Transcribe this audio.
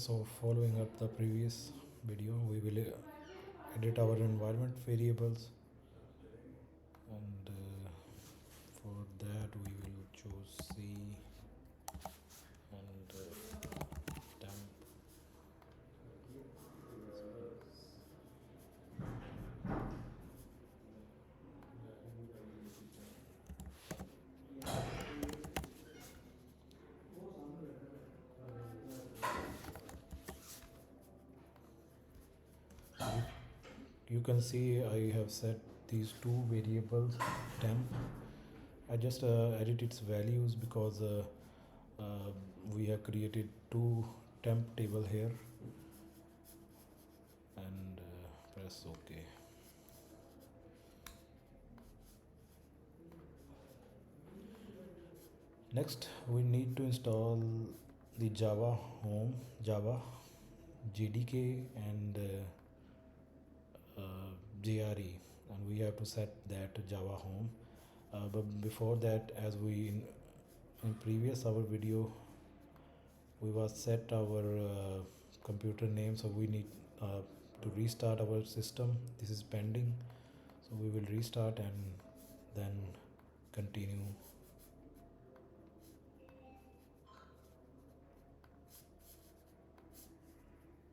So following up the previous video, we will edit our environment variables, and for that we will choose C and temp. You can see I have set these two variables temp. I just edit its values because uh, we have created two temp table here, and press OK. Next, we need to install the Java JDK and JRE, and we have to set that Java home. But before that, as we in previous our video, we was set our computer name, so we need to restart our system. This is pending, so we will restart and then continue